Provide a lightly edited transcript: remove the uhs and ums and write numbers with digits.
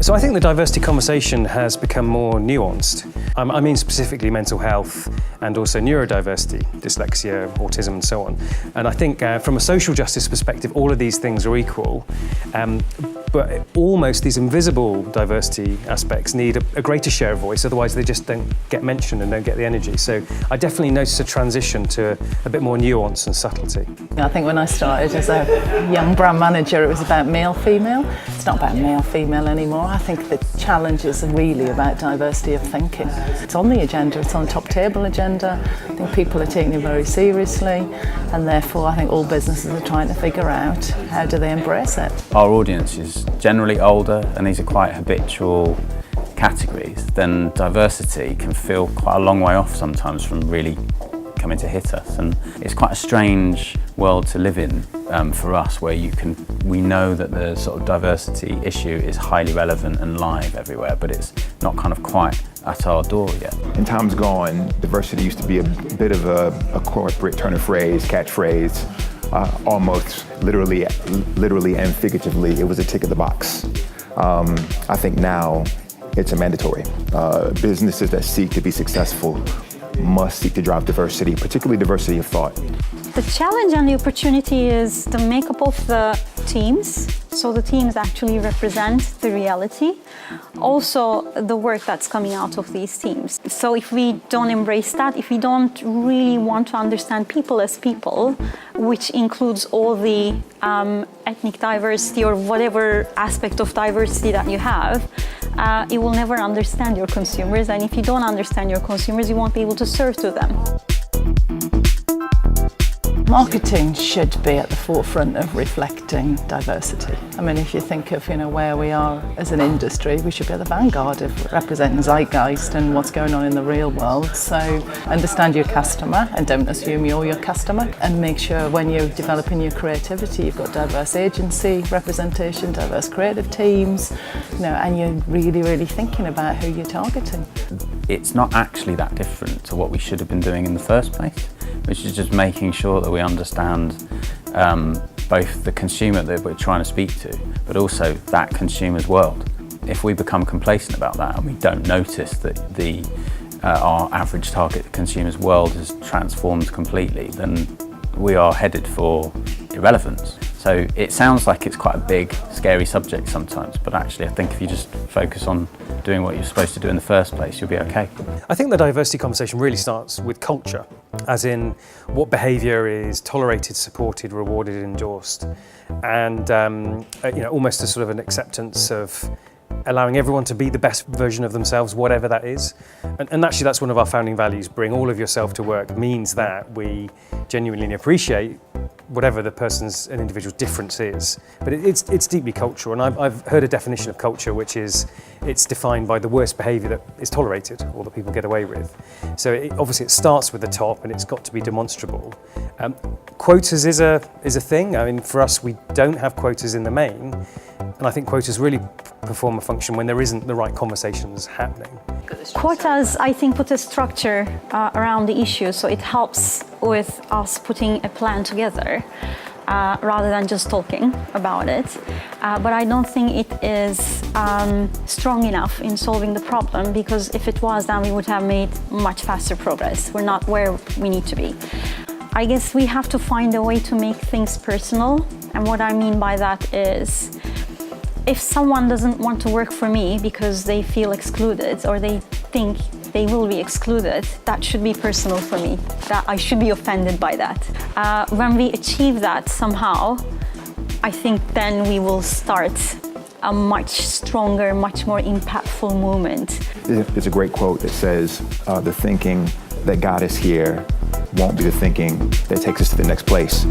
So I think the diversity conversation has become more nuanced. I mean specifically mental health and also neurodiversity, dyslexia, autism and so on. And I think from a social justice perspective, all of these things are equal. But almost these invisible diversity aspects need a greater share of voice, otherwise they just don't get mentioned and don't get the energy. So I definitely noticed a transition to a bit more nuance and subtlety. I think when I started as a young brand manager, it was about male-female. It's not about male-female anymore. I think the challenge is really about diversity of thinking. It's on the agenda, it's on the top table agenda. I think people are taking it very seriously, and therefore I think all businesses are trying to figure out how do they embrace it. Our audience is generally older, and these are quite habitual categories. Then diversity can feel quite a long way off sometimes from really coming to hit us, and it's quite a strange world to live in for us, where we know that the sort of diversity issue is highly relevant and live everywhere, but it's not kind of quite at our door yet. In times gone, diversity used to be a bit of a corporate turn of phrase, catchphrase, almost literally and figuratively. It was a tick of the box. I think now it's a mandatory. Businesses that seek to be successful must seek to drive diversity, particularly diversity of thought. The challenge and the opportunity is the makeup of the teams. So the teams actually represent the reality. Also the work that's coming out of these teams. So if we don't embrace that, if we don't really want to understand people as people, which includes all the ethnic diversity or whatever aspect of diversity that you have, you will never understand your consumers. And if you don't understand your consumers, you won't be able to serve to them. Marketing should be at the forefront of reflecting diversity. I mean, if you think of where we are as an industry, we should be at the vanguard of representing zeitgeist and what's going on in the real world. So understand your customer and don't assume you're your customer, and make sure when you're developing your creativity, you've got diverse agency representation, diverse creative teams, and you're really thinking about who you're targeting. It's not actually that different to what we should have been doing in the first place, which is just making sure that we understand both the consumer that we're trying to speak to, but also that consumer's world. If we become complacent about that and we don't notice that our average target consumer's world has transformed completely, then we are headed for irrelevance. So it sounds like it's quite a big, scary subject sometimes, but actually I think if you just focus on doing what you're supposed to do in the first place, you'll be okay. I think the diversity conversation really starts with culture, as in what behaviour is tolerated, supported, rewarded, endorsed, and almost a sort of an acceptance of allowing everyone to be the best version of themselves, whatever that is. And actually that's one of our founding values. Bring all of yourself to work means that we genuinely appreciate whatever the person's and individual's difference is. But it's deeply cultural, and I've heard a definition of culture which is it's defined by the worst behaviour that is tolerated or that people get away with. So obviously it starts with the top and it's got to be demonstrable. Quotas is a thing. I mean, for us, we don't have quotas in the main, and I think quotas really perform a function when there isn't the right conversations happening. Quotas, I think, put a structure around the issue, so it helps with us putting a plan together rather than just talking about it. But I don't think it is strong enough in solving the problem, because if it was, then we would have made much faster progress. We're not where we need to be. I guess we have to find a way to make things personal, and what I mean by that is, if someone doesn't want to work for me because they feel excluded or they think they will be excluded, that should be personal for me, that I should be offended by that. When we achieve that somehow, I think then we will start a much stronger, much more impactful movement. There's a great quote that says, the thinking that got us here won't be the thinking that takes us to the next place.